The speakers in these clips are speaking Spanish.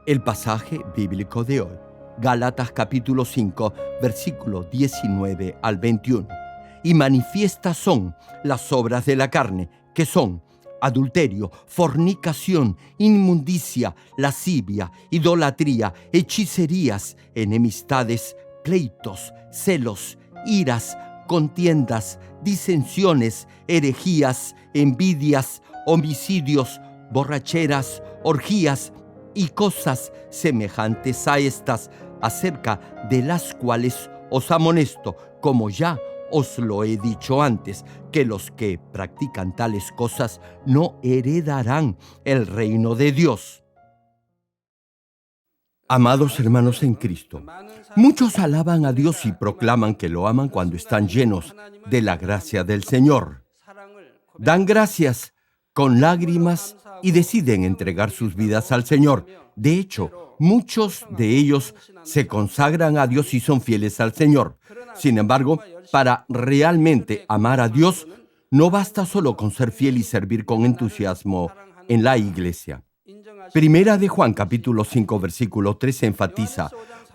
El pasaje bíblico de hoy, Gálatas capítulo 5, versículo 19 al 21. Y manifiestas son las obras de la carne, que son adulterio, fornicación, inmundicia, lascivia, idolatría, hechicerías, enemistades, pleitos, celos, iras, contiendas, disensiones, herejías, envidias, homicidios, borracheras, orgías y cosas semejantes a estas, acerca de las cuales os amonesto, como ya os lo he dicho antes, que los que practican tales cosas no heredarán el reino de Dios. Amados hermanos en Cristo, muchos alaban a Dios y proclaman que lo aman cuando están llenos de la gracia del Señor. Dan gracias con lágrimas y deciden entregar sus vidas al Señor. De hecho, muchos de ellos se consagran a Dios y son fieles al Señor. Sin embargo, para realmente amar a Dios, no basta solo con ser fiel y servir con entusiasmo en la iglesia. Primera de Juan capítulo 5 versículo 3 enfatiza: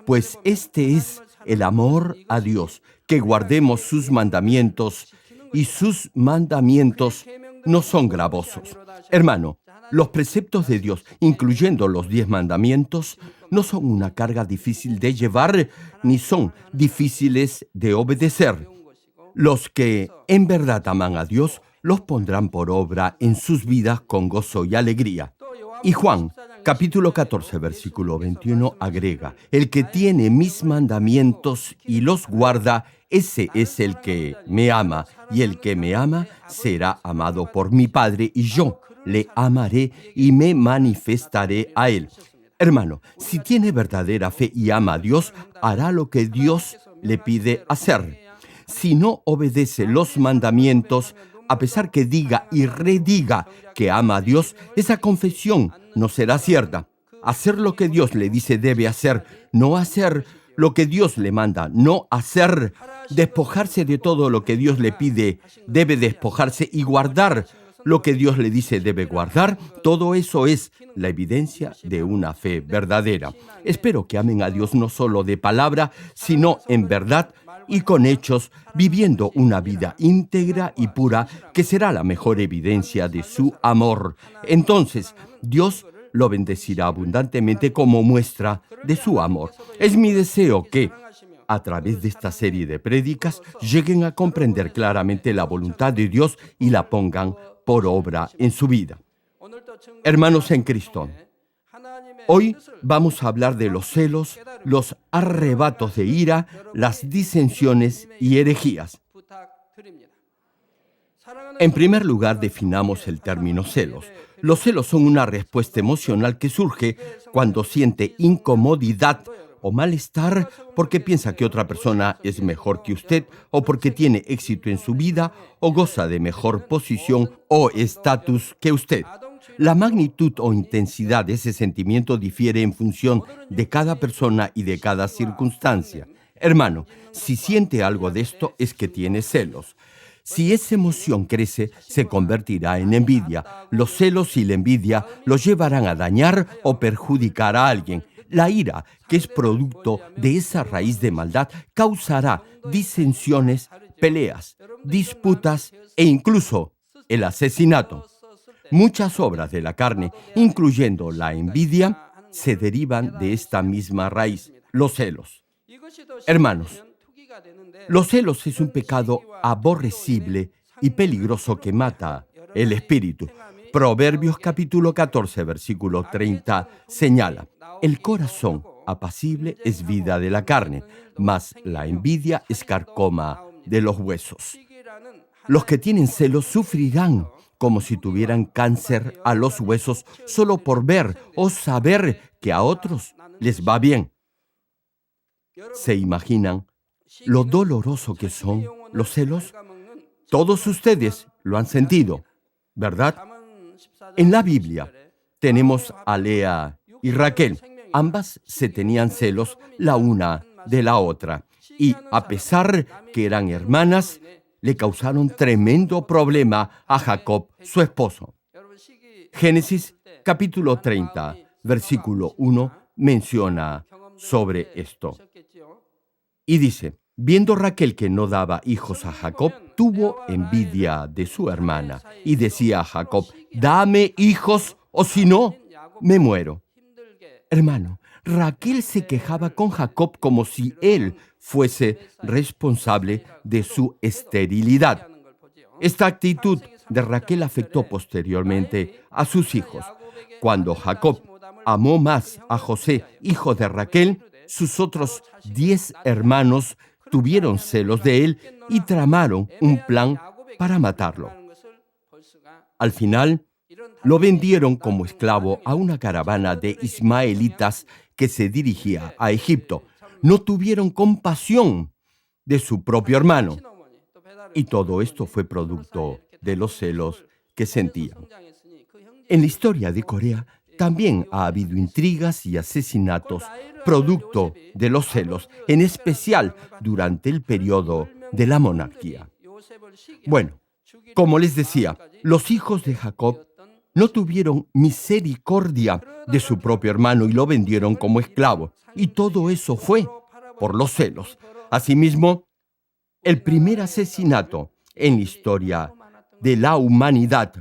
pues este es el amor a Dios, que guardemos sus mandamientos, y sus mandamientos no son gravosos. Hermano, los preceptos de Dios, incluyendo los 10 mandamientos, no son una carga difícil de llevar, ni son difíciles de obedecer. Los que en verdad aman a Dios, los pondrán por obra en sus vidas con gozo y alegría. Y Juan, capítulo 14, versículo 21, agrega: el que tiene mis mandamientos y los guarda, ese es el que me ama, y el que me ama será amado por mi Padre, y yo le amaré y me manifestaré a él. Hermano, si tiene verdadera fe y ama a Dios, hará lo que Dios le pide hacer. Si no obedece los mandamientos, a pesar que diga y rediga que ama a Dios, esa confesión no será cierta. Hacer lo que Dios le dice debe hacer, no hacer lo que Dios le manda, no hacer. Despojarse de todo lo que Dios le pide, debe despojarse, y guardar lo que Dios le dice debe guardar. Todo eso es la evidencia de una fe verdadera. Espero que amen a Dios no solo de palabra, sino en verdad y con hechos, viviendo una vida íntegra y pura, que será la mejor evidencia de su amor. Entonces, Dios lo bendecirá abundantemente como muestra de su amor. Es mi deseo que, a través de esta serie de prédicas, lleguen a comprender claramente la voluntad de Dios y la pongan por obra en su vida. Hermanos en Cristo, hoy vamos a hablar de los celos, los arrebatos de ira, las disensiones y herejías. En primer lugar, definamos el término celos. Los celos son una respuesta emocional que surge cuando siente incomodidad o malestar porque piensa que otra persona es mejor que usted, o porque tiene éxito en su vida o goza de mejor posición o estatus que usted. La magnitud o intensidad de ese sentimiento difiere en función de cada persona y de cada circunstancia. Hermano, si siente algo de esto, es que tiene celos. Si esa emoción crece, se convertirá en envidia. Los celos y la envidia los llevarán a dañar o perjudicar a alguien. La ira, que es producto de esa raíz de maldad, causará disensiones, peleas, disputas e incluso el asesinato. Muchas obras de la carne, incluyendo la envidia, se derivan de esta misma raíz, los celos. Hermanos, los celos es un pecado aborrecible y peligroso que mata el espíritu. Proverbios capítulo 14, versículo 30 señala: el corazón apacible es vida de la carne, mas la envidia es carcoma de los huesos. Los que tienen celos sufrirán como si tuvieran cáncer a los huesos solo por ver o saber que a otros les va bien. ¿Se imaginan lo doloroso que son los celos? Todos ustedes lo han sentido, ¿verdad? En la Biblia tenemos a Lea y Raquel. Ambas se tenían celos la una de la otra, y a pesar que eran hermanas, le causaron tremendo problema a Jacob, su esposo. Génesis capítulo 30 versículo 1, menciona sobre esto. Y dice, viendo Raquel que no daba hijos a Jacob, tuvo envidia de su hermana y decía a Jacob, dame hijos o si no, me muero. Hermano, Raquel se quejaba con Jacob como si él fuese responsable de su esterilidad. Esta actitud de Raquel afectó posteriormente a sus hijos. Cuando Jacob amó más a José, hijo de Raquel, sus otros 10 hermanos tuvieron celos de él y tramaron un plan para matarlo. Al final, lo vendieron como esclavo a una caravana de ismaelitas que se dirigía a Egipto. No tuvieron compasión de su propio hermano. Y todo esto fue producto de los celos que sentían. En la historia de Corea también ha habido intrigas y asesinatos producto de los celos, en especial durante el periodo de la monarquía. Bueno, como les decía, los hijos de Jacob no tuvieron misericordia de su propio hermano y lo vendieron como esclavo. Y todo eso fue por los celos. Asimismo, el primer asesinato en la historia de la humanidad,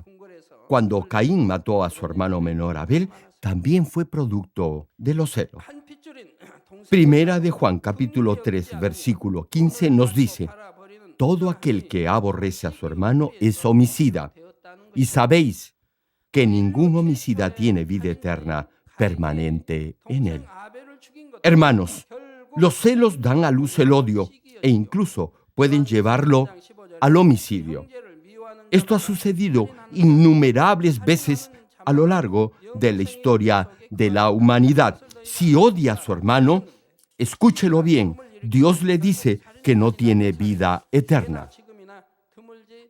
cuando Caín mató a su hermano menor Abel, también fue producto de los celos. Primera de Juan, capítulo 3, versículo 15, nos dice, todo aquel que aborrece a su hermano es homicida, y sabéis que ningún homicida tiene vida eterna permanente en él. Hermanos, los celos dan a luz el odio e incluso pueden llevarlo al homicidio. Esto ha sucedido innumerables veces a lo largo de la historia de la humanidad. Si odia a su hermano, escúchelo bien, Dios le dice que no tiene vida eterna.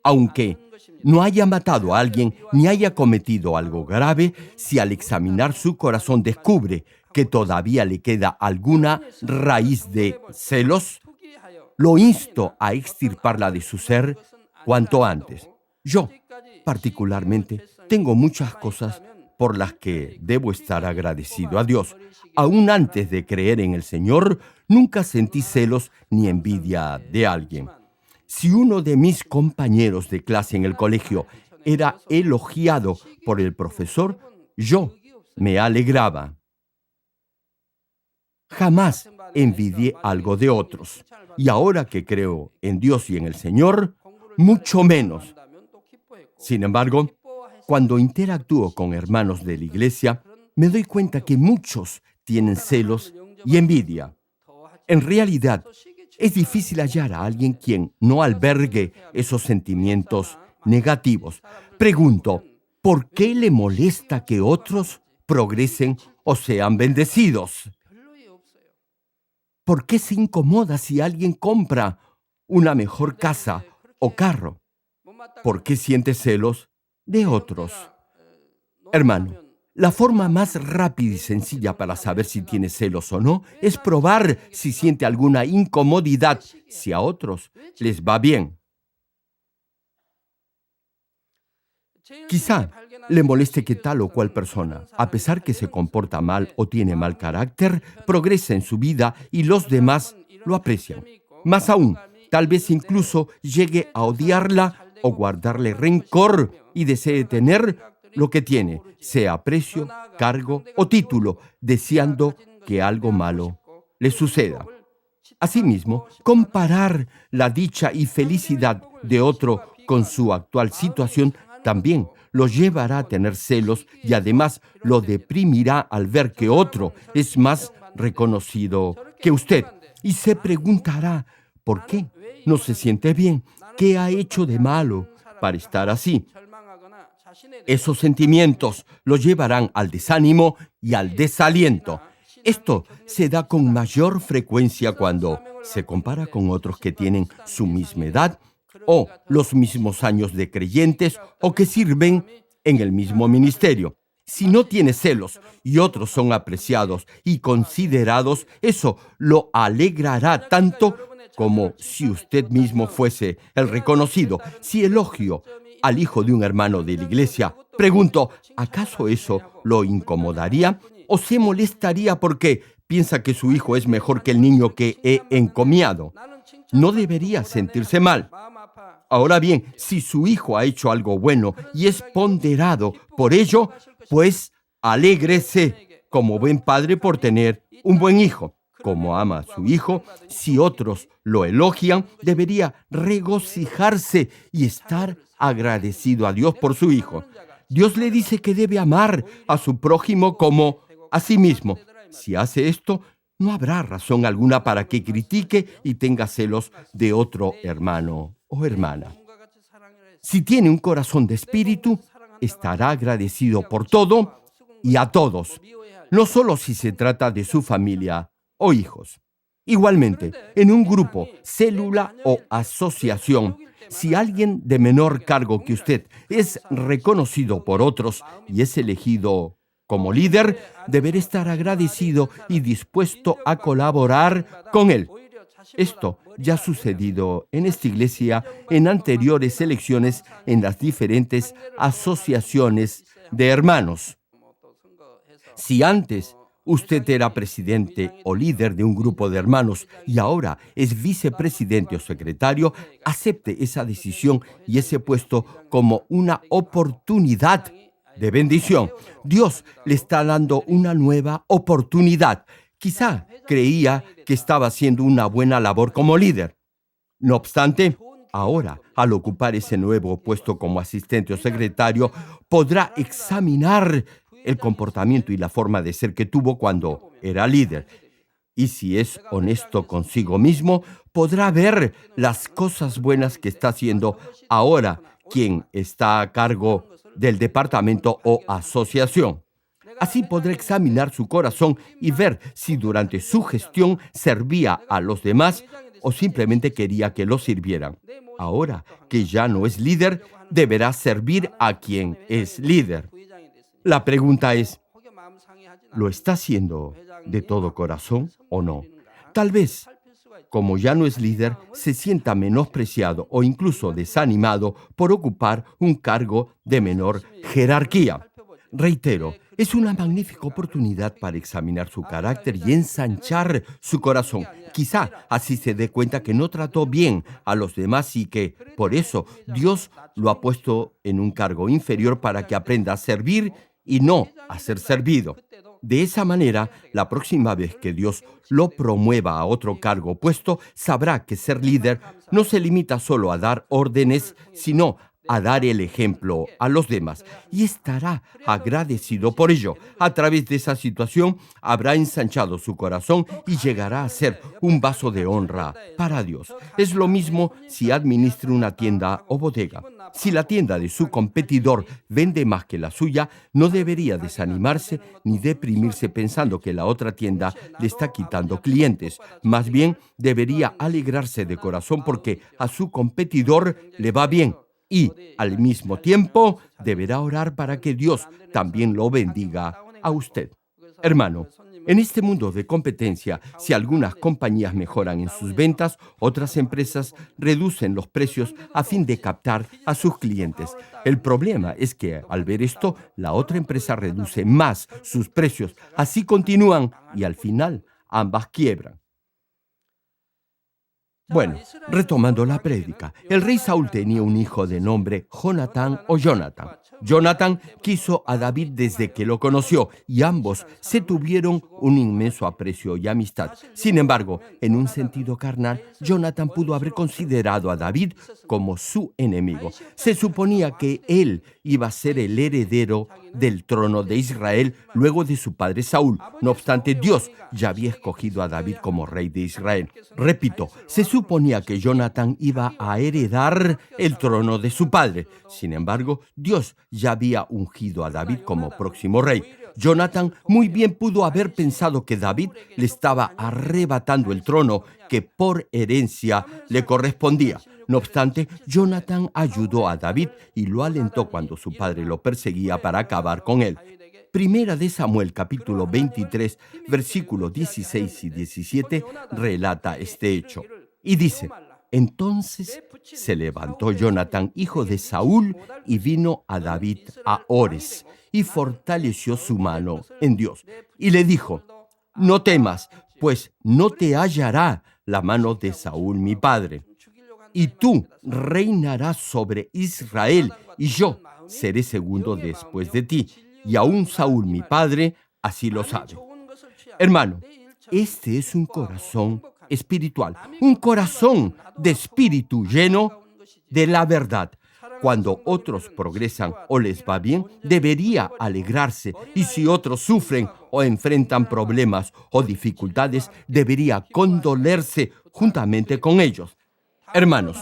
Aunque no haya matado a alguien ni haya cometido algo grave, si al examinar su corazón descubre que todavía le queda alguna raíz de celos, lo insto a extirparla de su ser cuanto antes. Yo, particularmente, tengo muchas cosas por las que debo estar agradecido a Dios. Aún antes de creer en el Señor, nunca sentí celos ni envidia de alguien. Si uno de mis compañeros de clase en el colegio era elogiado por el profesor, yo me alegraba. Jamás envidié algo de otros. Y ahora que creo en Dios y en el Señor, mucho menos. Sin embargo, cuando interactúo con hermanos de la iglesia, me doy cuenta que muchos tienen celos y envidia. En realidad, es difícil hallar a alguien quien no albergue esos sentimientos negativos. Pregunto, ¿por qué le molesta que otros progresen o sean bendecidos? ¿Por qué se incomoda si alguien compra una mejor casa o carro? ¿Por qué siente celos de otros? Hermano, la forma más rápida y sencilla para saber si tiene celos o no es probar si siente alguna incomodidad si a otros les va bien. Quizá le moleste que tal o cual persona, a pesar que se comporta mal o tiene mal carácter, progrese en su vida y los demás lo aprecian. Más aún, tal vez incluso llegue a odiarla o guardarle rencor y desee tener lo que tiene, sea aprecio, cargo o título, deseando que algo malo le suceda. Asimismo, comparar la dicha y felicidad de otro con su actual situación también lo llevará a tener celos y además lo deprimirá al ver que otro es más reconocido que usted. Y se preguntará, ¿por qué no se siente bien? ¿Qué ha hecho de malo para estar así? Esos sentimientos lo llevarán al desánimo y al desaliento. Esto se da con mayor frecuencia cuando se compara con otros que tienen su misma edad o los mismos años de creyentes o que sirven en el mismo ministerio. Si no tiene celos y otros son apreciados y considerados, eso lo alegrará tanto como si usted mismo fuese el reconocido. Si elogio al hijo de un hermano de la iglesia, pregunto, ¿acaso eso lo incomodaría? o se molestaría porque piensa que su hijo es mejor que el niño que he encomiado. No debería sentirse mal. Ahora bien, si su hijo ha hecho algo bueno y es ponderado por ello, pues alégrese como buen padre por tener un buen hijo. Como ama a su hijo, si otros lo elogian, debería regocijarse y estar agradecido a Dios por su hijo. Dios le dice que debe amar a su prójimo como a sí mismo. Si hace esto, no habrá razón alguna para que critique y tenga celos de otro hermano o hermana. Si tiene un corazón de espíritu, estará agradecido por todo y a todos, no solo si se trata de su familia o hijos. Igualmente, en un grupo, célula o asociación, si alguien de menor cargo que usted es reconocido por otros y es elegido como líder, deberá estar agradecido y dispuesto a colaborar con él. Esto ya ha sucedido en esta iglesia en anteriores elecciones en las diferentes asociaciones de hermanos. Si antes usted era presidente o líder de un grupo de hermanos y ahora es vicepresidente o secretario, acepte esa decisión y ese puesto como una oportunidad de bendición. Dios le está dando una nueva oportunidad. Quizá creía que estaba haciendo una buena labor como líder. No obstante, ahora, al ocupar ese nuevo puesto como asistente o secretario, podrá examinar el comportamiento y la forma de ser que tuvo cuando era líder. Y si es honesto consigo mismo, podrá ver las cosas buenas que está haciendo ahora quien está a cargo del departamento o asociación. Así podrá examinar su corazón y ver si durante su gestión servía a los demás o simplemente quería que lo sirvieran. Ahora que ya no es líder, deberá servir a quien es líder. La pregunta es, ¿lo está haciendo de todo corazón o no? Tal vez, como ya no es líder, se sienta menospreciado o incluso desanimado por ocupar un cargo de menor jerarquía. Reitero, es una magnífica oportunidad para examinar su carácter y ensanchar su corazón. Quizá así se dé cuenta que no trató bien a los demás y que, por eso, Dios lo ha puesto en un cargo inferior para que aprenda a servir y no a ser servido. De esa manera, la próxima vez que Dios lo promueva a otro cargo opuesto, sabrá que ser líder no se limita solo a dar órdenes, sino a dar el ejemplo a los demás, y estará agradecido por ello. A través de esa situación habrá ensanchado su corazón y llegará a ser un vaso de honra para Dios. Es lo mismo si administra una tienda o bodega. Si la tienda de su competidor vende más que la suya, no debería desanimarse ni deprimirse pensando que la otra tienda le está quitando clientes. Más bien, debería alegrarse de corazón porque a su competidor le va bien. Y, al mismo tiempo, deberá orar para que Dios también lo bendiga a usted. Hermano, en este mundo de competencia, si algunas compañías mejoran en sus ventas, otras empresas reducen los precios a fin de captar a sus clientes. El problema es que, al ver esto, la otra empresa reduce más sus precios. Así continúan y, al final, ambas quiebran. Bueno, retomando la prédica, el rey Saúl tenía un hijo de nombre Jonatán o Jonathan. Jonathan quiso a David desde que lo conoció y ambos se tuvieron un inmenso aprecio y amistad. Sin embargo, en un sentido carnal, Jonathan pudo haber considerado a David como su enemigo. Se suponía que él iba a ser el heredero del trono de Israel luego de su padre Saúl. No obstante, Dios ya había escogido a David como rey de Israel. Repito, se suponía que Jonathan iba a heredar el trono de su padre. Sin embargo, Dios ya había ungido a David como próximo rey. Jonathan muy bien pudo haber pensado que David le estaba arrebatando el trono que por herencia le correspondía. No obstante, Jonathan ayudó a David y lo alentó cuando su padre lo perseguía para acabar con él. Primera de Samuel, capítulo 23, versículos 16 y 17, relata este hecho. Y dice, Entonces se levantó Jonatán, hijo de Saúl, y vino a David a Ores, y fortaleció su mano en Dios. Y le dijo: no temas, pues no te hallará la mano de Saúl mi padre, y tú reinarás sobre Israel, y yo seré segundo después de ti, y aún Saúl mi padre así lo sabe. Hermano, este es un corazón espiritual, un corazón de espíritu lleno de la verdad. Cuando otros progresan o les va bien, debería alegrarse. Y si otros sufren o enfrentan problemas o dificultades, debería condolerse juntamente con ellos. Hermanos,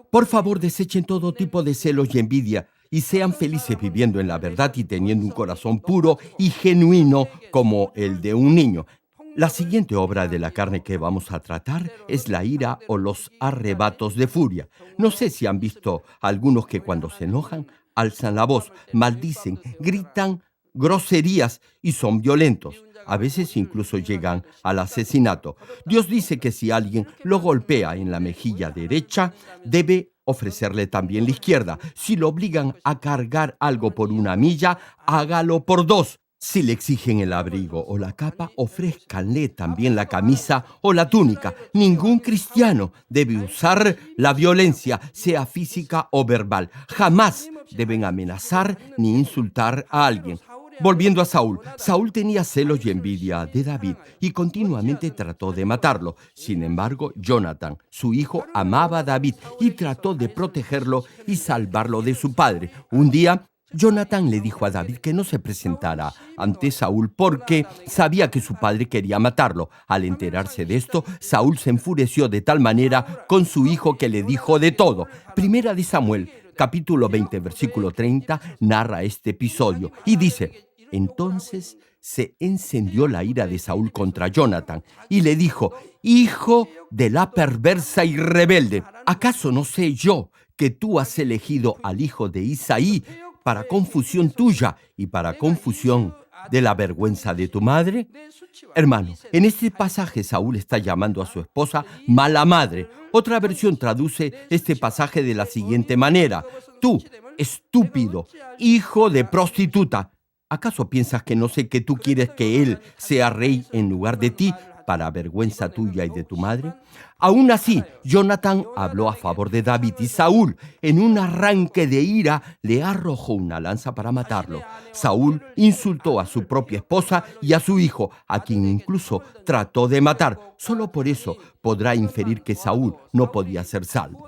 por favor, desechen todo tipo de celos y envidia y sean felices viviendo en la verdad y teniendo un corazón puro y genuino como el de un niño. La siguiente obra de la carne que vamos a tratar es la ira o los arrebatos de furia. No sé si han visto algunos que cuando se enojan alzan la voz, maldicen, gritan groserías y son violentos. A veces incluso llegan al asesinato. Dios dice que si alguien lo golpea en la mejilla derecha, debe ofrecerle también la izquierda. Si lo obligan a cargar algo por 1 milla, hágalo por 2. Si le exigen el abrigo o la capa, ofrézcanle también la camisa o la túnica. Ningún cristiano debe usar la violencia, sea física o verbal. Jamás deben amenazar ni insultar a alguien. Volviendo a Saúl, Saúl tenía celos y envidia de David y continuamente trató de matarlo. Sin embargo, Jonatán, su hijo, amaba a David y trató de protegerlo y salvarlo de su padre. Un día, Jonatán le dijo a David que no se presentara ante Saúl porque sabía que su padre quería matarlo. Al enterarse de esto, Saúl se enfureció de tal manera con su hijo que le dijo de todo. Primera de Samuel, capítulo 20, versículo 30, narra este episodio y dice: entonces se encendió la ira de Saúl contra Jonatán y le dijo: hijo de la perversa y rebelde, ¿acaso no sé yo que tú has elegido al hijo de Isaí para confusión tuya y para confusión de la vergüenza de tu madre? Hermano, en este pasaje Saúl está llamando a su esposa mala madre. Otra versión traduce este pasaje de la siguiente manera: tú, estúpido, hijo de prostituta, ¿acaso piensas que no sé que tú quieres que él sea rey en lugar de ti, para vergüenza tuya y de tu madre? Aún así, Jonatán habló a favor de David y Saúl, en un arranque de ira, le arrojó una lanza para matarlo. Saúl insultó a su propia esposa y a su hijo, a quien incluso trató de matar. Solo por eso podrá inferir que Saúl no podía ser salvo.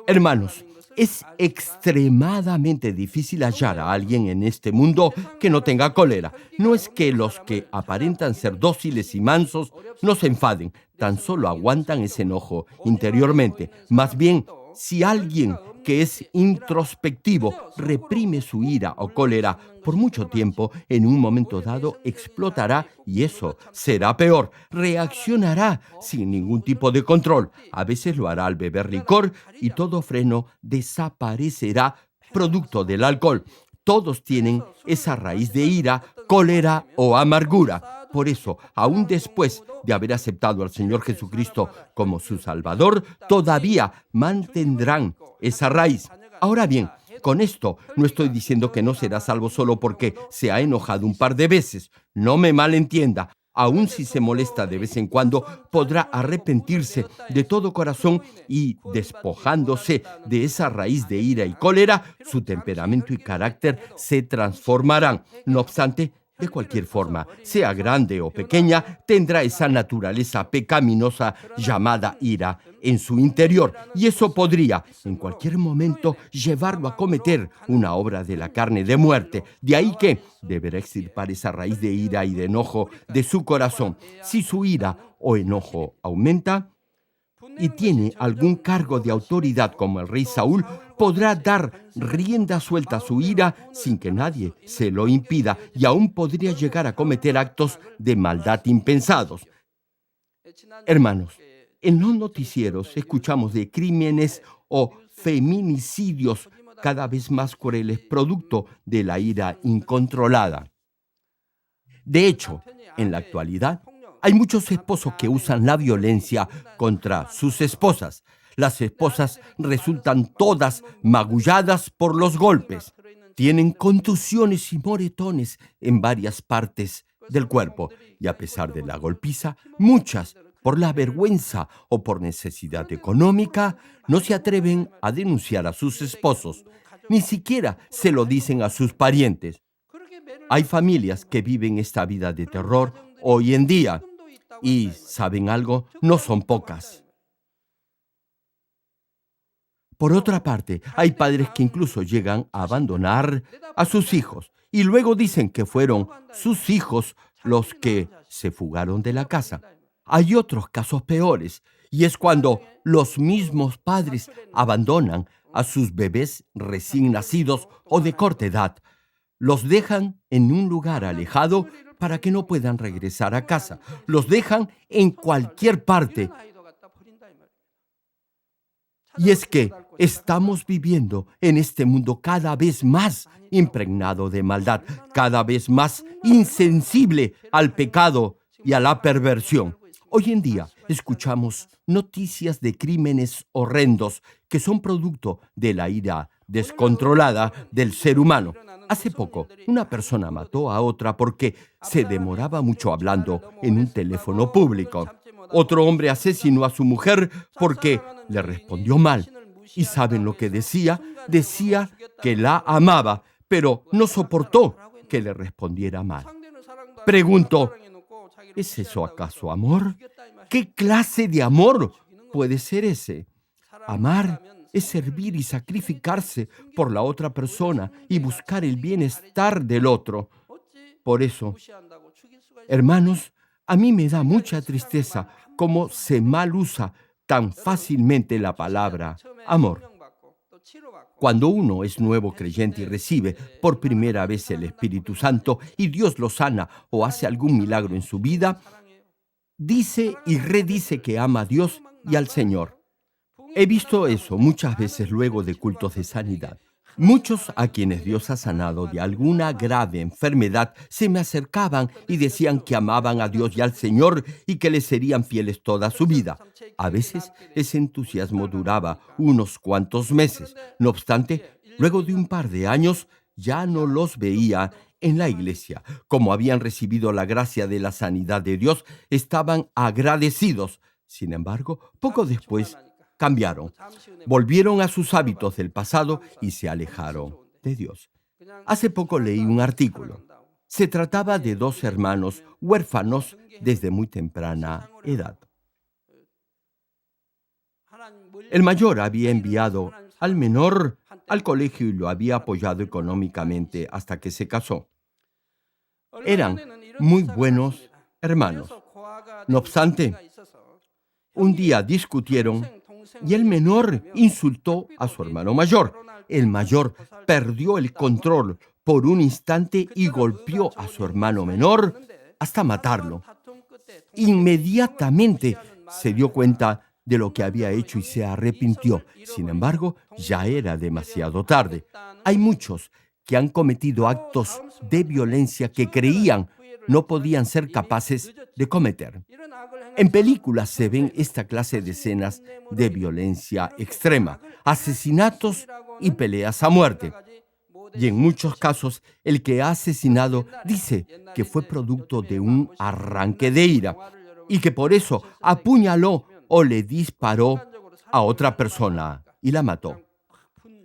Hermanos, es extremadamente difícil hallar a alguien en este mundo que no tenga cólera. No es que los que aparentan ser dóciles y mansos no se enfaden, tan solo aguantan ese enojo interiormente. Más bien, si alguien que es introspectivo reprime su ira o cólera por mucho tiempo, en un momento dado explotará y eso será peor. Reaccionará sin ningún tipo de control. A veces lo hará al beber licor y todo freno desaparecerá producto del alcohol. Todos tienen esa raíz de ira, cólera o amargura. Por eso, aún después de haber aceptado al Señor Jesucristo como su Salvador, todavía mantendrán esa raíz. Ahora bien, con esto no estoy diciendo que no será salvo solo porque se ha enojado un par de veces. No me malentienda. Aun si se molesta de vez en cuando, podrá arrepentirse de todo corazón y, despojándose de esa raíz de ira y cólera, su temperamento y carácter se transformarán. No obstante, de cualquier forma, sea grande o pequeña, tendrá esa naturaleza pecaminosa llamada ira en su interior, y eso podría, en cualquier momento, llevarlo a cometer una obra de la carne de muerte. De ahí que deberá extirpar esa raíz de ira y de enojo de su corazón. Si su ira o enojo aumenta y tiene algún cargo de autoridad como el rey Saúl, podrá dar rienda suelta a su ira sin que nadie se lo impida y aún podría llegar a cometer actos de maldad impensados. Hermanos, en los noticieros escuchamos de crímenes o feminicidios cada vez más crueles producto de la ira incontrolada. De hecho, en la actualidad, hay muchos esposos que usan la violencia contra sus esposas. Las esposas resultan todas magulladas por los golpes. Tienen contusiones y moretones en varias partes del cuerpo y a pesar de la golpiza, muchas, por la vergüenza o por necesidad económica, no se atreven a denunciar a sus esposos. Ni siquiera se lo dicen a sus parientes. Hay familias que viven esta vida de terror hoy en día y, ¿saben algo? No son pocas. Por otra parte, hay padres que incluso llegan a abandonar a sus hijos y luego dicen que fueron sus hijos los que se fugaron de la casa. Hay otros casos peores, y es cuando los mismos padres abandonan a sus bebés recién nacidos o de corta edad. Los dejan en un lugar alejado para que no puedan regresar a casa. Los dejan en cualquier parte. Y es que estamos viviendo en este mundo cada vez más impregnado de maldad, cada vez más insensible al pecado y a la perversión. Hoy en día escuchamos noticias de crímenes horrendos que son producto de la ira descontrolada del ser humano. Hace poco, una persona mató a otra porque se demoraba mucho hablando en un teléfono público. Otro hombre asesinó a su mujer porque le respondió mal. ¿Y saben lo que decía? Decía que la amaba, pero no soportó que le respondiera mal. Pregunto, ¿es eso acaso amor? ¿Qué clase de amor puede ser ese? Amar es servir y sacrificarse por la otra persona y buscar el bienestar del otro. Por eso, hermanos, a mí me da mucha tristeza cómo se mal usa tan fácilmente la palabra amor. Cuando uno es nuevo creyente y recibe por primera vez el Espíritu Santo y Dios lo sana o hace algún milagro en su vida, dice y redice que ama a Dios y al Señor. He visto eso muchas veces luego de cultos de sanidad. Muchos a quienes Dios ha sanado de alguna grave enfermedad se me acercaban y decían que amaban a Dios y al Señor y que le serían fieles toda su vida. A veces ese entusiasmo duraba unos cuantos meses. No obstante, luego de un par de años ya no los veía en la iglesia. Como habían recibido la gracia de la sanidad de Dios, estaban agradecidos. Sin embargo, poco después cambiaron, volvieron a sus hábitos del pasado y se alejaron de Dios. Hace poco leí un artículo. Se trataba de dos hermanos huérfanos desde muy temprana edad. El mayor había enviado al menor al colegio y lo había apoyado económicamente hasta que se casó. Eran muy buenos hermanos. No obstante, un día discutieron y el menor insultó a su hermano mayor. El mayor perdió el control por un instante y golpeó a su hermano menor hasta matarlo. Inmediatamente se dio cuenta de lo que había hecho y se arrepintió. Sin embargo, ya era demasiado tarde. Hay muchos que han cometido actos de violencia que creían no podían ser capaces de cometer. En películas se ven esta clase de escenas de violencia extrema, asesinatos y peleas a muerte. Y en muchos casos, el que ha asesinado dice que fue producto de un arranque de ira y que por eso apuñaló o le disparó a otra persona y la mató.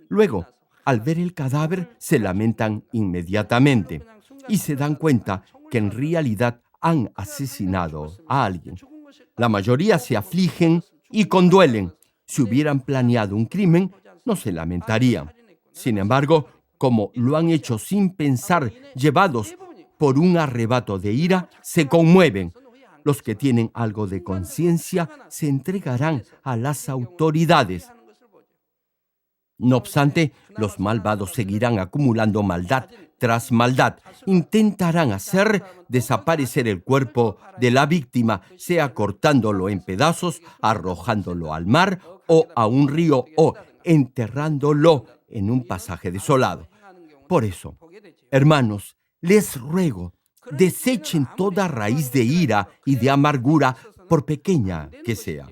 Luego, al ver el cadáver, se lamentan inmediatamente y se dan cuenta que en realidad han asesinado a alguien. La mayoría se afligen y conduelen. Si hubieran planeado un crimen, no se lamentarían. Sin embargo, como lo han hecho sin pensar, llevados por un arrebato de ira, se conmueven. Los que tienen algo de conciencia se entregarán a las autoridades. No obstante, los malvados seguirán acumulando maldad tras maldad. Intentarán hacer desaparecer el cuerpo de la víctima, sea cortándolo en pedazos, arrojándolo al mar o a un río o enterrándolo en un pasaje desolado. Por eso, hermanos, les ruego, desechen toda raíz de ira y de amargura, por pequeña que sea.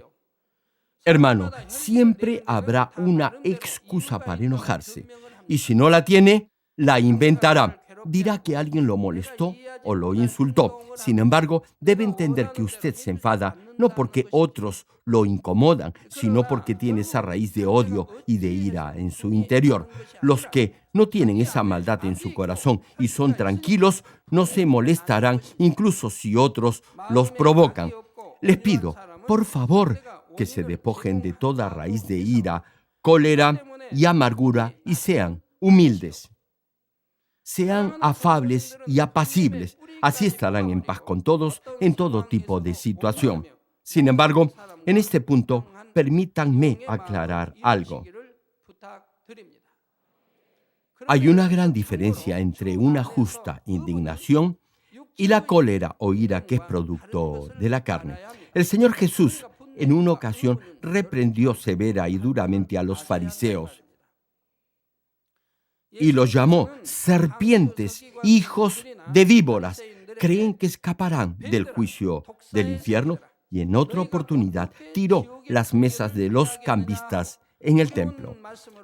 Hermano, siempre habrá una excusa para enojarse. Y si no la tiene, la inventará. Dirá que alguien lo molestó o lo insultó. Sin embargo, debe entender que usted se enfada no porque otros lo incomodan, sino porque tiene esa raíz de odio y de ira en su interior. Los que no tienen esa maldad en su corazón y son tranquilos, no se molestarán incluso si otros los provocan. Les pido, por favor, que se despojen de toda raíz de ira, cólera y amargura y sean humildes. Sean afables y apacibles. Así estarán en paz con todos en todo tipo de situación. Sin embargo, en este punto, permítanme aclarar algo. Hay una gran diferencia entre una justa indignación y la cólera o ira que es producto de la carne. El Señor Jesús en una ocasión reprendió severa y duramente a los fariseos y los llamó serpientes, hijos de víboras. ¿Creen que escaparán del juicio del infierno? Y en otra oportunidad tiró las mesas de los cambistas en el templo.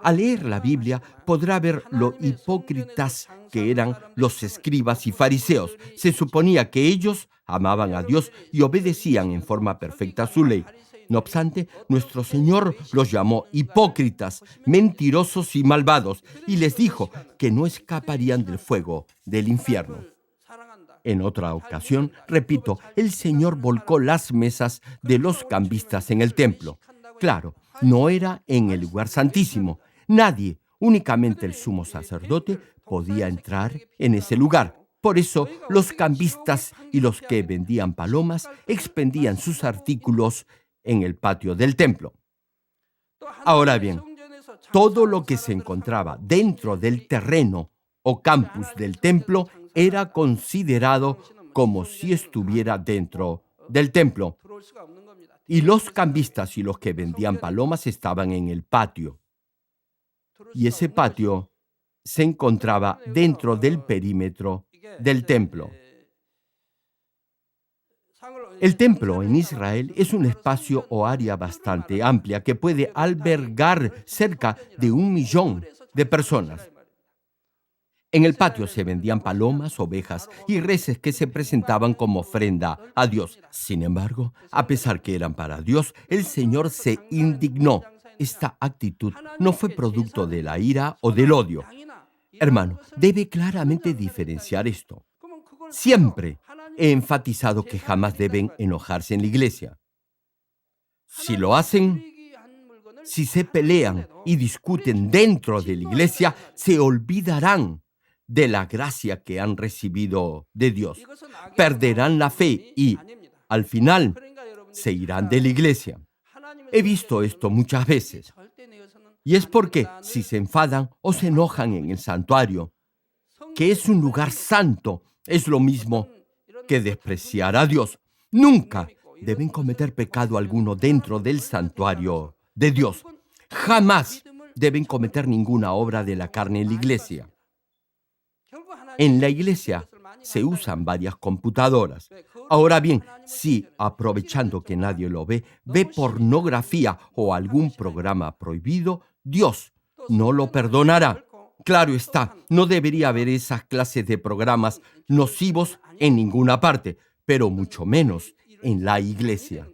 Al leer la Biblia podrá ver lo hipócritas que eran los escribas y fariseos. Se suponía que ellos amaban a Dios y obedecían en forma perfecta su ley. No obstante, nuestro Señor los llamó hipócritas, mentirosos y malvados, y les dijo que no escaparían del fuego del infierno. En otra ocasión, repito, el Señor volcó las mesas de los cambistas en el templo. Claro, no era en el lugar santísimo. Nadie, únicamente el sumo sacerdote, podía entrar en ese lugar. Por eso, los cambistas y los que vendían palomas expendían sus artículos en el patio del templo. Ahora bien, todo lo que se encontraba dentro del terreno o campus del templo era considerado como si estuviera dentro del templo. Y los cambistas y los que vendían palomas estaban en el patio. Y ese patio se encontraba dentro del perímetro del templo. El templo en Israel es un espacio o área bastante amplia que puede albergar cerca de 1.000.000 de personas. En el patio se vendían palomas, ovejas y reses que se presentaban como ofrenda a Dios. Sin embargo, a pesar que eran para Dios, el Señor se indignó. Esta actitud no fue producto de la ira o del odio. Hermano, debe claramente diferenciar esto. Siempre he enfatizado que jamás deben enojarse en la iglesia. Si lo hacen, si se pelean y discuten dentro de la iglesia, se olvidarán de la gracia que han recibido de Dios. Perderán la fe y, al final, se irán de la iglesia. He visto esto muchas veces. Y es porque si se enfadan o se enojan en el santuario, que es un lugar santo, es lo mismo que despreciar a Dios. Nunca deben cometer pecado alguno dentro del santuario de Dios. Jamás deben cometer ninguna obra de la carne en la iglesia. En la iglesia se usan varias computadoras. Ahora bien, si, aprovechando que nadie lo ve, ve pornografía o algún programa prohibido, Dios no lo perdonará. Claro está, no debería haber esas clases de programas nocivos en ninguna parte, pero mucho menos en la iglesia.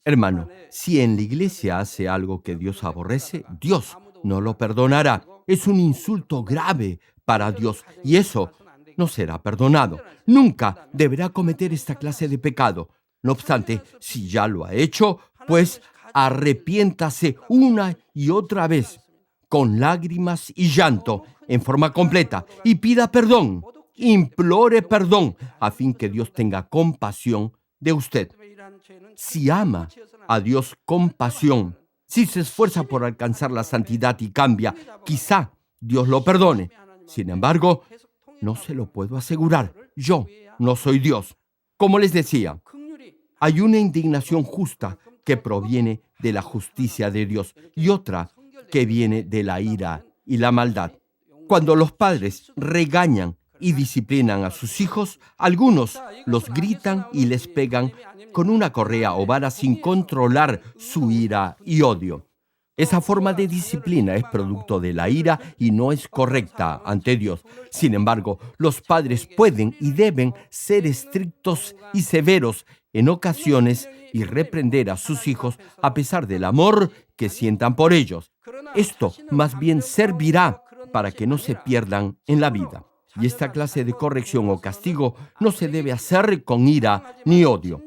Hermano, si en la iglesia hace algo que Dios aborrece, Dios no lo perdonará. Es un insulto grave para Dios y eso no será perdonado. Nunca deberá cometer esta clase de pecado. No obstante, si ya lo ha hecho, pues arrepiéntase una y otra vez, con lágrimas y llanto, en forma completa, y pida perdón, implore perdón, a fin que Dios tenga compasión de usted. Si ama a Dios con pasión, si se esfuerza por alcanzar la santidad y cambia, quizá Dios lo perdone. Sin embargo, no se lo puedo asegurar. Yo no soy Dios. Como les decía, hay una indignación justa que proviene de la justicia de Dios y otra que viene de la ira y la maldad. Cuando los padres regañan y disciplinan a sus hijos, algunos los gritan y les pegan con una correa o vara sin controlar su ira y odio. Esa forma de disciplina es producto de la ira y no es correcta ante Dios. Sin embargo, los padres pueden y deben ser estrictos y severos en ocasiones y reprender a sus hijos a pesar del amor que sientan por ellos. Esto más bien servirá para que no se pierdan en la vida. Y esta clase de corrección o castigo no se debe hacer con ira ni odio.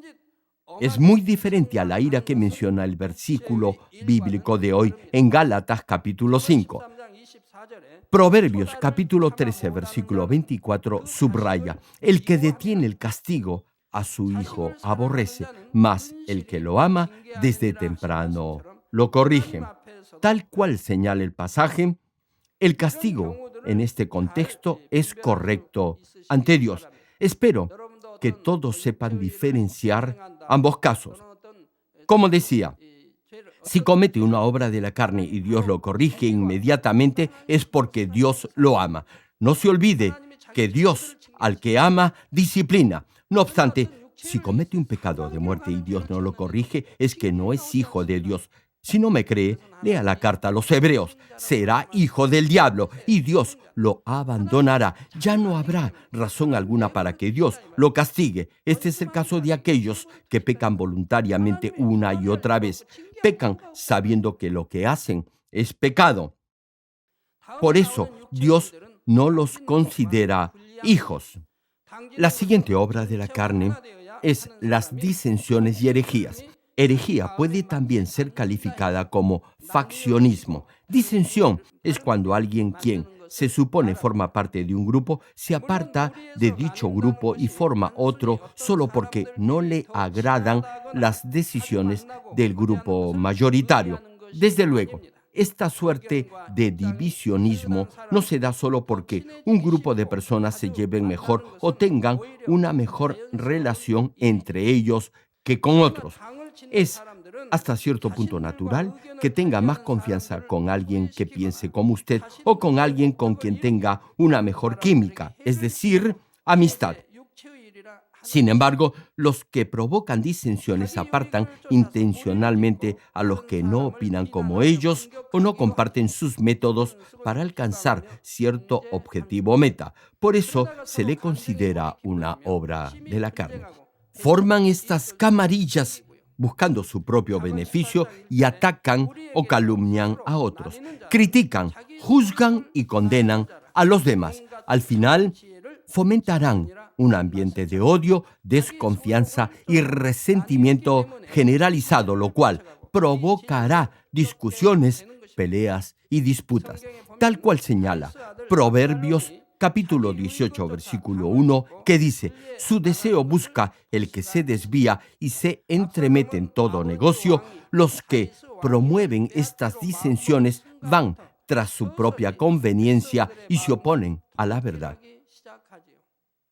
Es muy diferente a la ira que menciona el versículo bíblico de hoy en Gálatas capítulo 5. Proverbios capítulo 13, versículo 24 subraya: el que detiene el castigo a su hijo aborrece, mas el que lo ama desde temprano lo corrige. Tal cual señala el pasaje, el castigo en este contexto es correcto ante Dios. Espero que todos sepan diferenciar ambos casos. Como decía, si comete una obra de la carne y Dios lo corrige inmediatamente, es porque Dios lo ama. No se olvide que Dios, al que ama, disciplina. No obstante, si comete un pecado de muerte y Dios no lo corrige, es que no es hijo de Dios. Si no me cree, lea la carta a los Hebreos. Será hijo del diablo y Dios lo abandonará. Ya no habrá razón alguna para que Dios lo castigue. Este es el caso de aquellos que pecan voluntariamente una y otra vez. Pecan sabiendo que lo que hacen es pecado. Por eso, Dios no los considera hijos. La siguiente obra de la carne es las disensiones y herejías. Herejía puede también ser calificada como faccionismo. Disensión es cuando alguien quien se supone forma parte de un grupo se aparta de dicho grupo y forma otro solo porque no le agradan las decisiones del grupo mayoritario. Desde luego, esta suerte de divisionismo no se da solo porque un grupo de personas se lleven mejor o tengan una mejor relación entre ellos que con otros. Es hasta cierto punto natural que tenga más confianza con alguien que piense como usted o con alguien con quien tenga una mejor química, es decir, amistad. Sin embargo, los que provocan disensiones apartan intencionalmente a los que no opinan como ellos o no comparten sus métodos para alcanzar cierto objetivo o meta. Por eso se le considera una obra de la carne. Forman estas camarillas buscando su propio beneficio y atacan o calumnian a otros. Critican, juzgan y condenan a los demás. Al final, fomentarán un ambiente de odio, desconfianza y resentimiento generalizado, lo cual provocará discusiones, peleas y disputas, tal cual señala Proverbios capítulo 18, versículo 1, que dice: su deseo busca el que se desvía y se entremete en todo negocio. Los que promueven estas disensiones van tras su propia conveniencia y se oponen a la verdad.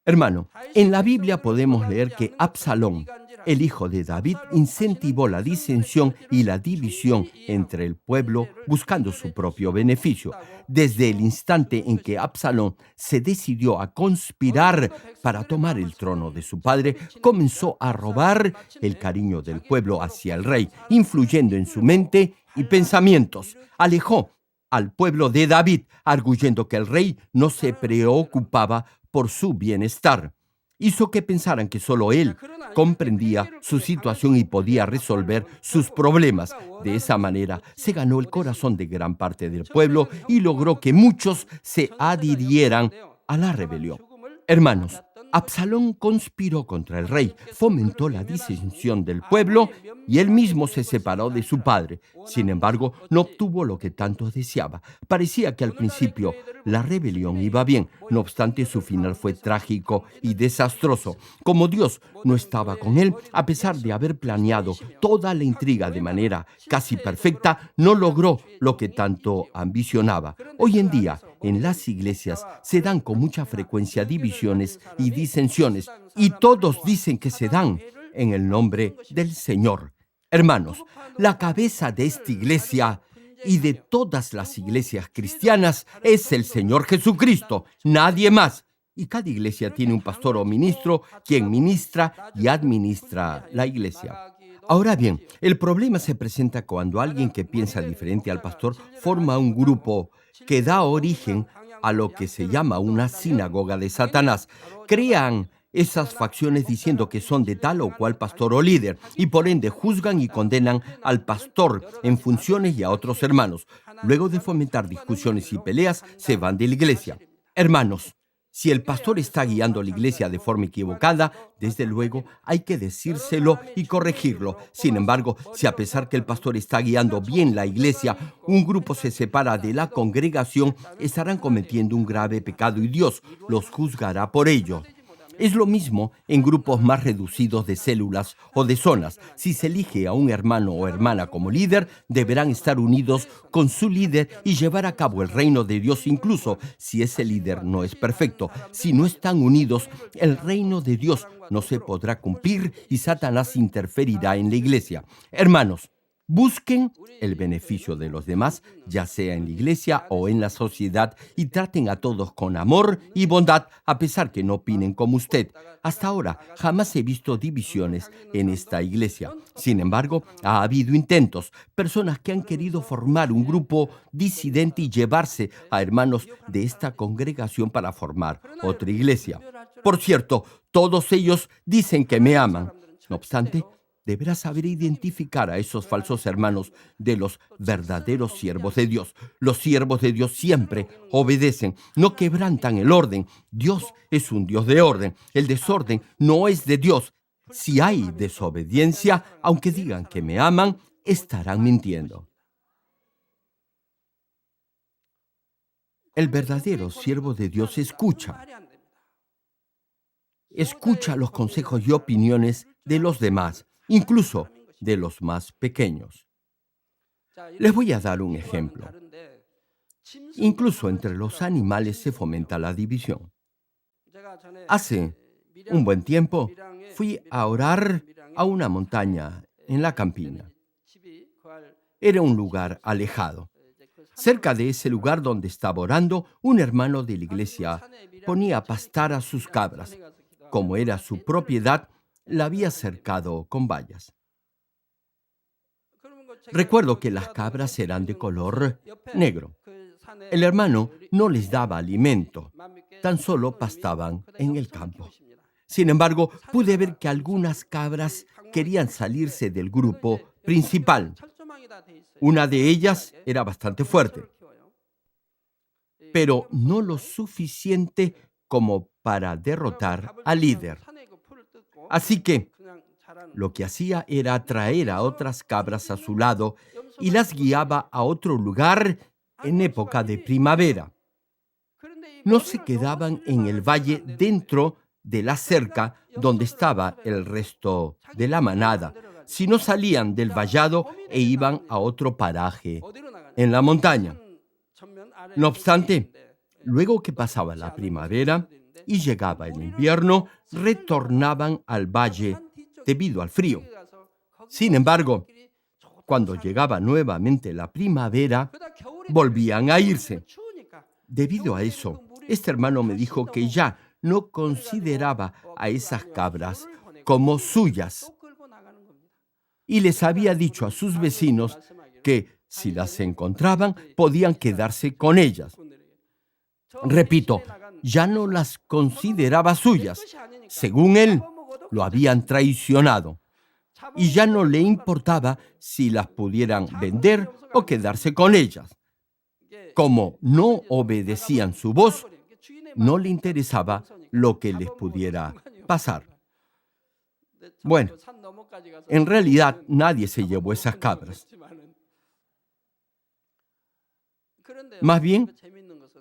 Hermano, en la Biblia podemos leer que Absalón, el hijo de David, incentivó la disensión y la división entre el pueblo buscando su propio beneficio. Desde el instante en que Absalón se decidió a conspirar para tomar el trono de su padre, comenzó a robar el cariño del pueblo hacia el rey, influyendo en su mente y pensamientos. Alejó al pueblo de David, arguyendo que el rey no se preocupaba por su bienestar. Hizo que pensaran que solo él comprendía su situación y podía resolver sus problemas. De esa manera se ganó el corazón de gran parte del pueblo y logró que muchos se adhirieran a la rebelión. Hermanos, Absalón conspiró contra el rey, fomentó la disensión del pueblo y él mismo se separó de su padre. Sin embargo, no obtuvo lo que tanto deseaba. Parecía que al principio la rebelión iba bien. No obstante, su final fue trágico y desastroso. Como Dios no estaba con él, a pesar de haber planeado toda la intriga de manera casi perfecta, no logró lo que tanto ambicionaba. Hoy en día, en las iglesias se dan con mucha frecuencia divisiones y disensiones, y todos dicen que se dan en el nombre del Señor. Hermanos, la cabeza de esta iglesia y de todas las iglesias cristianas es el Señor Jesucristo, nadie más. Y cada iglesia tiene un pastor o ministro quien ministra y administra la iglesia. Ahora bien, el problema se presenta cuando alguien que piensa diferente al pastor forma un grupo que da origen a lo que se llama una sinagoga de Satanás. Crean esas facciones diciendo que son de tal o cual pastor o líder y por ende juzgan y condenan al pastor en funciones y a otros hermanos. Luego de fomentar discusiones y peleas, se van de la iglesia. Hermanos, si el pastor está guiando la iglesia de forma equivocada, desde luego hay que decírselo y corregirlo. Sin embargo, si a pesar que el pastor está guiando bien la iglesia, un grupo se separa de la congregación, estarán cometiendo un grave pecado y Dios los juzgará por ello. Es lo mismo en grupos más reducidos de células o de zonas. Si se elige a un hermano o hermana como líder, deberán estar unidos con su líder y llevar a cabo el reino de Dios, incluso si ese líder no es perfecto. Si no están unidos, el reino de Dios no se podrá cumplir y Satanás interferirá en la iglesia. Hermanos, busquen el beneficio de los demás, ya sea en la iglesia o en la sociedad, y traten a todos con amor y bondad, a pesar que no opinen como usted. Hasta ahora, jamás he visto divisiones en esta iglesia. Sin embargo, ha habido intentos, personas que han querido formar un grupo disidente y llevarse a hermanos de esta congregación para formar otra iglesia. Por cierto, todos ellos dicen que me aman. No obstante, deberás saber identificar a esos falsos hermanos de los verdaderos siervos de Dios. Los siervos de Dios siempre obedecen, no quebrantan el orden. Dios es un Dios de orden. El desorden no es de Dios. Si hay desobediencia, aunque digan que me aman, estarán mintiendo. El verdadero siervo de Dios escucha los consejos y opiniones de los demás, incluso de los más pequeños. Les voy a dar un ejemplo. Incluso entre los animales se fomenta la división. Hace un buen tiempo fui a orar a una montaña en la campiña. Era un lugar alejado. Cerca de ese lugar donde estaba orando, un hermano de la iglesia ponía a pastar a sus cabras. Como era su propiedad, la había cercado con vallas. Recuerdo que las cabras eran de color negro. El hermano no les daba alimento, tan solo pastaban en el campo. Sin embargo, pude ver que algunas cabras querían salirse del grupo principal. Una de ellas era bastante fuerte, pero no lo suficiente como para derrotar al líder. Así que lo que hacía era atraer a otras cabras a su lado y las guiaba a otro lugar en época de primavera. No se quedaban en el valle dentro de la cerca donde estaba el resto de la manada, sino salían del vallado e iban a otro paraje en la montaña. No obstante, luego que pasaba la primavera y llegaba el invierno, retornaban al valle debido al frío. Sin embargo, cuando llegaba nuevamente la primavera, volvían a irse. Debido a eso, este hermano me dijo que ya no consideraba a esas cabras como suyas y les había dicho a sus vecinos que si las encontraban podían quedarse con ellas. Repito, ya no las consideraba suyas. Según él, lo habían traicionado y ya no le importaba si las pudieran vender o quedarse con ellas. Como no obedecían su voz, no le interesaba lo que les pudiera pasar. Bueno, en realidad nadie se llevó esas cabras. Más bien,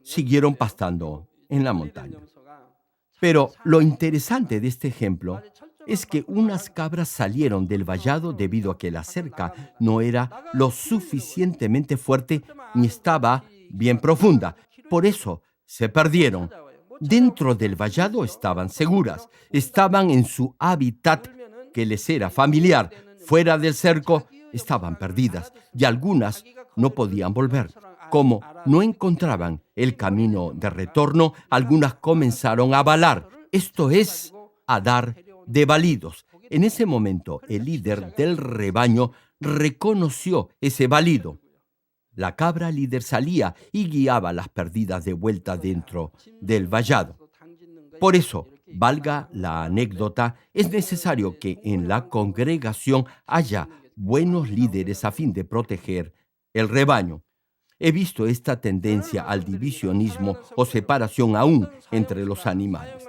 siguieron pastando en la montaña. Pero lo interesante de este ejemplo es que unas cabras salieron del vallado debido a que la cerca no era lo suficientemente fuerte ni estaba bien profunda. Por eso se perdieron. Dentro del vallado estaban seguras, estaban en su hábitat que les era familiar. Fuera del cerco estaban perdidas y algunas no podían volver. Como no encontraban el camino de retorno, algunas comenzaron a balar, esto es, a dar de balidos. En ese momento, el líder del rebaño reconoció ese balido. La cabra líder salía y guiaba las perdidas de vuelta dentro del vallado. Por eso, valga la anécdota, es necesario que en la congregación haya buenos líderes a fin de proteger el rebaño. He visto esta tendencia al divisionismo o separación aún entre los animales.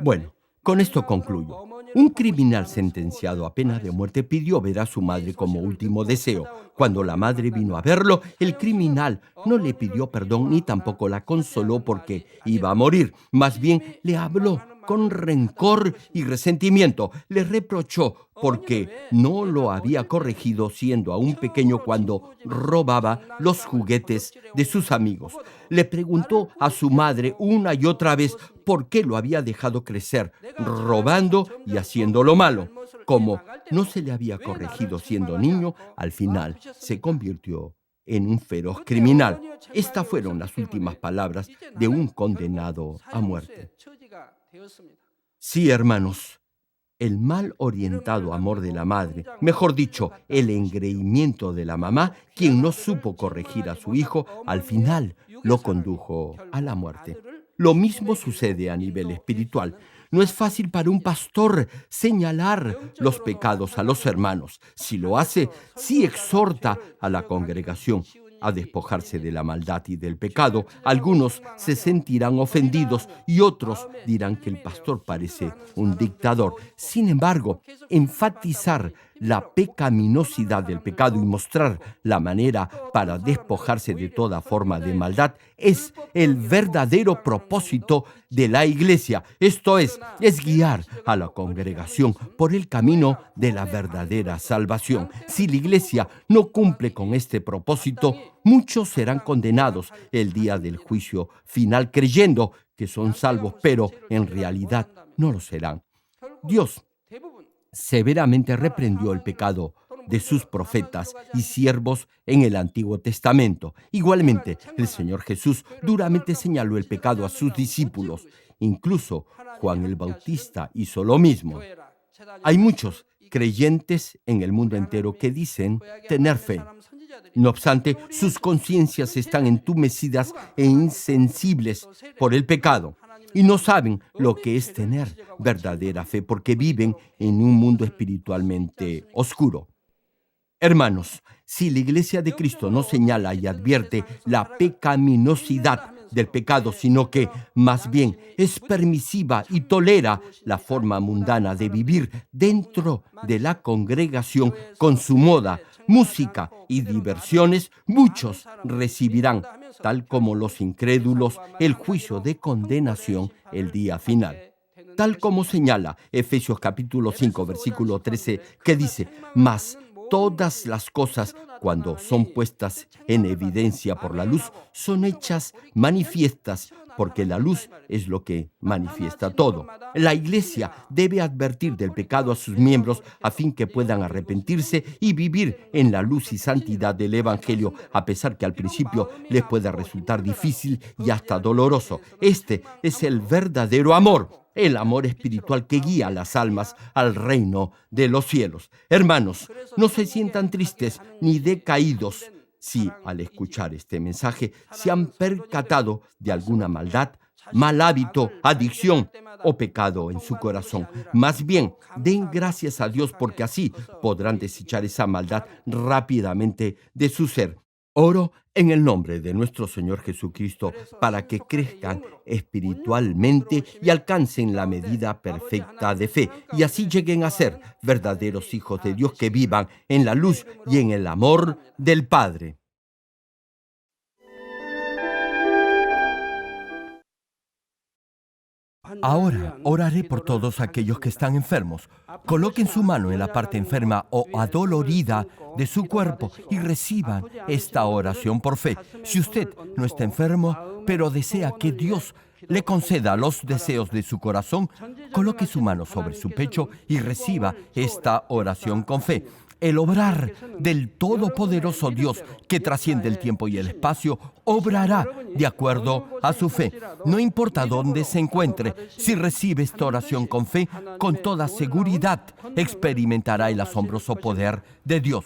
Bueno, con esto concluyo. Un criminal sentenciado a pena de muerte pidió ver a su madre como último deseo. Cuando la madre vino a verlo, el criminal no le pidió perdón ni tampoco la consoló porque iba a morir. Más bien le habló con rencor y resentimiento. Le reprochó porque no lo había corregido siendo aún pequeño cuando robaba los juguetes de sus amigos. Le preguntó a su madre una y otra vez por qué lo había dejado crecer, robando y haciendo lo malo. Como no se le había corregido siendo niño, al final se convirtió en un feroz criminal. Estas fueron las últimas palabras de un condenado a muerte. Sí, hermanos, el mal orientado amor de la madre, mejor dicho, el engreimiento de la mamá, quien no supo corregir a su hijo, al final lo condujo a la muerte. Lo mismo sucede a nivel espiritual. No es fácil para un pastor señalar los pecados a los hermanos. Si lo hace, sí exhorta a la congregación a despojarse de la maldad y del pecado. Algunos se sentirán ofendidos y otros dirán que el pastor parece un dictador. Sin embargo, enfatizar la pecaminosidad del pecado y mostrar la manera para despojarse de toda forma de maldad es el verdadero propósito de la iglesia. Esto es guiar a la congregación por el camino de la verdadera salvación. Si la iglesia no cumple con este propósito, muchos serán condenados el día del juicio final creyendo que son salvos, pero en realidad no lo serán. Dios severamente reprendió el pecado de sus profetas y siervos en el Antiguo Testamento. Igualmente, el Señor Jesús duramente señaló el pecado a sus discípulos. Incluso Juan el Bautista hizo lo mismo. Hay muchos creyentes en el mundo entero que dicen tener fe. No obstante, sus conciencias están entumecidas e insensibles por el pecado. Y no saben lo que es tener verdadera fe porque viven en un mundo espiritualmente oscuro. Hermanos, si la Iglesia de Cristo no señala y advierte la pecaminosidad del pecado, sino que más bien es permisiva y tolera la forma mundana de vivir dentro de la congregación con su moda, música y diversiones, muchos recibirán, tal como los incrédulos, el juicio de condenación el día final. Tal como señala Efesios capítulo 5, versículo 13, que dice: «Mas todas las cosas, cuando son puestas en evidencia por la luz, son hechas manifiestas, porque la luz es lo que manifiesta todo». La iglesia debe advertir del pecado a sus miembros a fin que puedan arrepentirse y vivir en la luz y santidad del Evangelio, a pesar que al principio les pueda resultar difícil y hasta doloroso. Este es el verdadero amor, el amor espiritual que guía a las almas al reino de los cielos. Hermanos, no se sientan tristes ni decaídos si al escuchar este mensaje se han percatado de alguna maldad, mal hábito, adicción o pecado en su corazón. Más bien, den gracias a Dios porque así podrán desechar esa maldad rápidamente de su ser. Oro en el nombre de nuestro Señor Jesucristo para que crezcan espiritualmente y alcancen la medida perfecta de fe y así lleguen a ser verdaderos hijos de Dios que vivan en la luz y en el amor del Padre. Ahora oraré por todos aquellos que están enfermos. Coloquen su mano en la parte enferma o adolorida de su cuerpo y reciban esta oración por fe. Si usted no está enfermo, pero desea que Dios le conceda los deseos de su corazón, coloque su mano sobre su pecho y reciba esta oración con fe. El obrar del todopoderoso Dios que trasciende el tiempo y el espacio obrará de acuerdo a su fe. No importa dónde se encuentre, si recibe esta oración con fe, con toda seguridad experimentará el asombroso poder de Dios.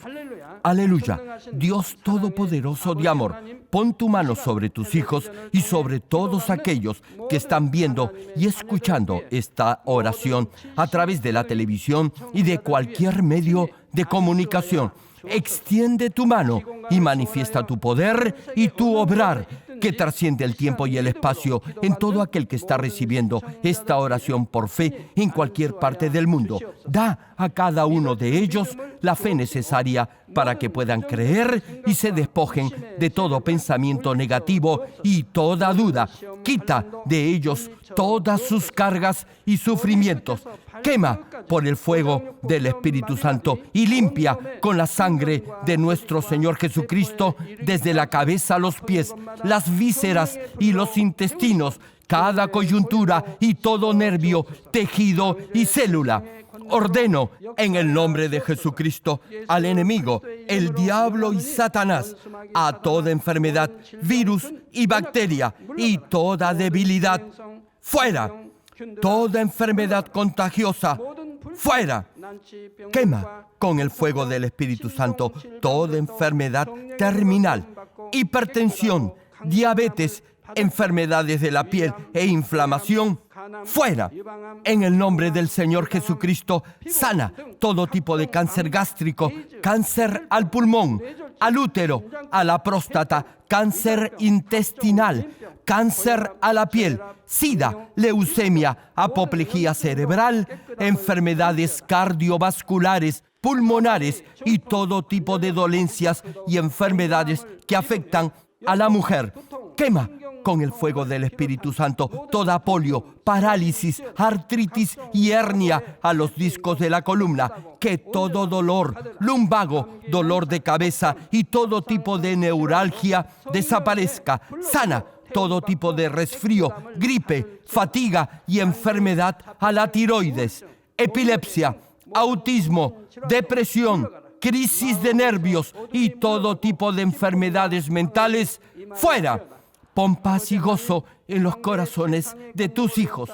Aleluya. Dios todopoderoso de amor, pon tu mano sobre tus hijos y sobre todos aquellos que están viendo y escuchando esta oración a través de la televisión y de cualquier medio de comunicación. Extiende tu mano y manifiesta tu poder y tu obrar que trasciende el tiempo y el espacio en todo aquel que está recibiendo esta oración por fe en cualquier parte del mundo. Da a cada uno de ellos la fe necesaria para que puedan creer y se despojen de todo pensamiento negativo y toda duda. Quita de ellos todas sus cargas y sufrimientos. Quema por el fuego del Espíritu Santo y limpia con la sangre de nuestro Señor Jesucristo desde la cabeza a los pies, las vísceras y los intestinos, cada coyuntura y todo nervio, tejido y célula. Ordeno en el nombre de Jesucristo al enemigo, el diablo y Satanás, a toda enfermedad, virus y bacteria y toda debilidad, fuera. Toda enfermedad contagiosa, fuera. Quema con el fuego del Espíritu Santo toda enfermedad terminal, hipertensión, diabetes, enfermedades de la piel e inflamación, fuera. En el nombre del Señor Jesucristo, sana todo tipo de cáncer gástrico, cáncer al pulmón, al útero, a la próstata, cáncer intestinal, cáncer a la piel, sida, leucemia, apoplejía cerebral, enfermedades cardiovasculares, pulmonares y todo tipo de dolencias y enfermedades que afectan a la mujer. Quema con el fuego del Espíritu Santo toda polio, parálisis, artritis y hernia a los discos de la columna. Que todo dolor, lumbago, dolor de cabeza y todo tipo de neuralgia desaparezca. Sana todo tipo de resfrío, gripe, fatiga y enfermedad a la tiroides, epilepsia, autismo, depresión, crisis de nervios y todo tipo de enfermedades mentales, fuera. Pon paz y gozo en los corazones de tus hijos.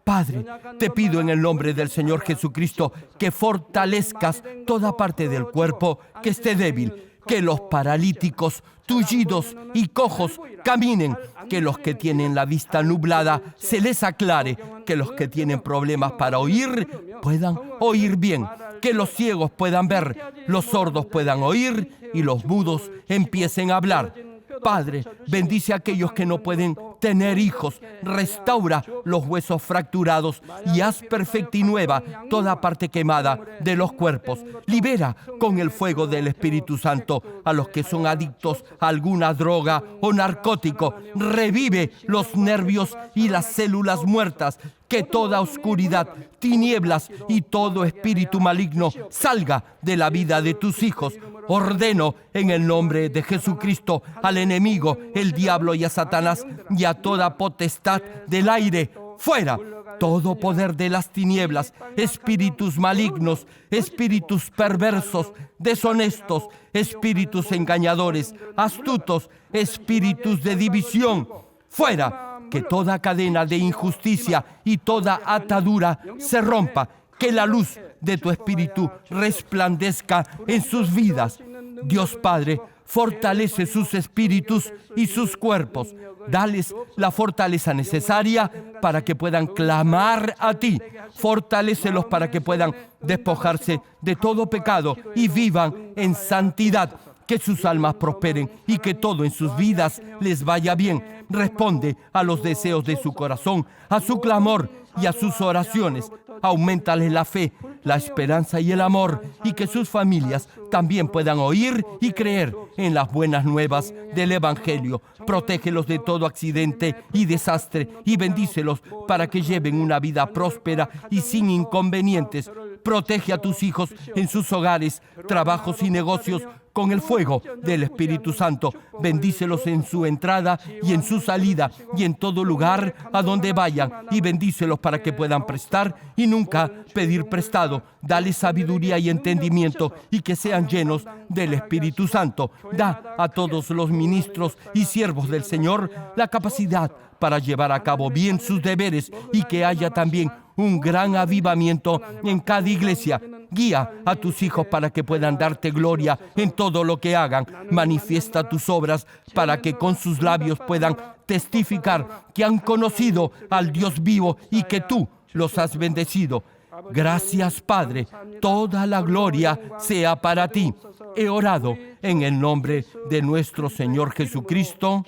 Padre, te pido en el nombre del Señor Jesucristo que fortalezcas toda parte del cuerpo que esté débil, que los paralíticos, tullidos y cojos caminen, que los que tienen la vista nublada se les aclare, que los que tienen problemas para oír puedan oír bien, que los ciegos puedan ver, los sordos puedan oír y los mudos empiecen a hablar. Padre, bendice a aquellos que no pueden tener hijos, restaura los huesos fracturados y haz perfecta y nueva toda parte quemada de los cuerpos. Libera con el fuego del Espíritu Santo a los que son adictos a alguna droga o narcótico. Revive los nervios y las células muertas. Que toda oscuridad, tinieblas y todo espíritu maligno salga de la vida de tus hijos. Ordeno en el nombre de Jesucristo al enemigo, el diablo y a Satanás y a toda potestad del aire, fuera. Todo poder de las tinieblas, espíritus malignos, espíritus perversos, deshonestos, espíritus engañadores, astutos, espíritus de división, fuera. Que toda cadena de injusticia y toda atadura se rompa. Que la luz de tu Espíritu resplandezca en sus vidas. Dios Padre, fortalece sus espíritus y sus cuerpos. Dales la fortaleza necesaria para que puedan clamar a ti. Fortalécelos para que puedan despojarse de todo pecado y vivan en santidad. Que sus almas prosperen y que todo en sus vidas les vaya bien. Responde a los deseos de su corazón, a su clamor y a sus oraciones. Auméntales la fe, la esperanza y el amor, y que sus familias también puedan oír y creer en las buenas nuevas del Evangelio. Protégelos de todo accidente y desastre y bendícelos para que lleven una vida próspera y sin inconvenientes. Protege a tus hijos en sus hogares, trabajos y negocios, con el fuego del Espíritu Santo. Bendícelos en su entrada y en su salida y en todo lugar a donde vayan, y bendícelos para que puedan prestar y nunca pedir prestado. Dale sabiduría y entendimiento y que sean llenos del Espíritu Santo. Da a todos los ministros y siervos del Señor la capacidad para llevar a cabo bien sus deberes, y que haya también un gran avivamiento en cada iglesia. Guía a tus hijos para que puedan darte gloria en todo lo que hagan. Manifiesta tus obras para que con sus labios puedan testificar que han conocido al Dios vivo y que tú los has bendecido. Gracias, Padre. Toda la gloria sea para ti. He orado en el nombre de nuestro Señor Jesucristo.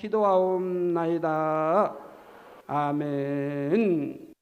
아멘.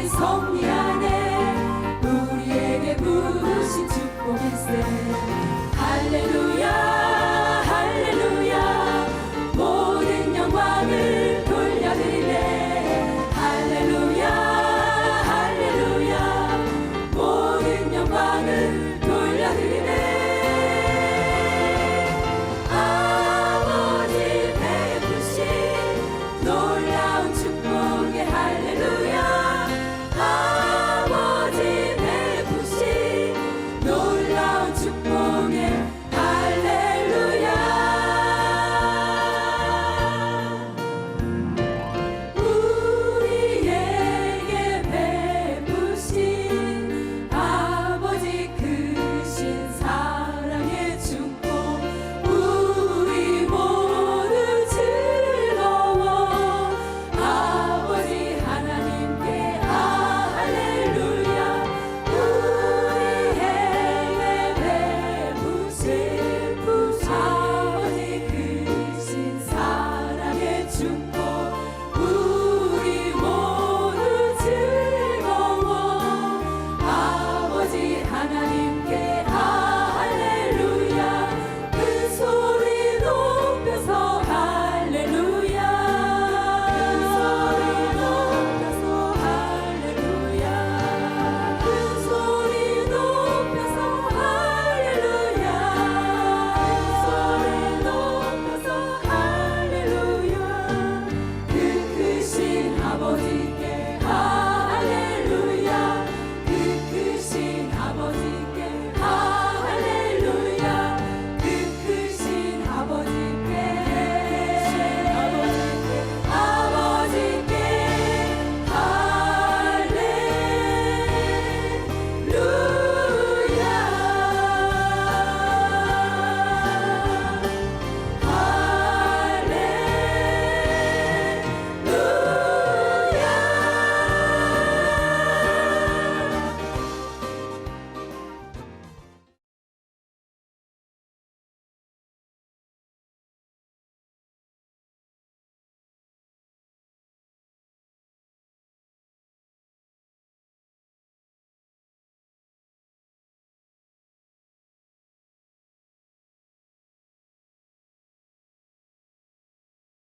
성령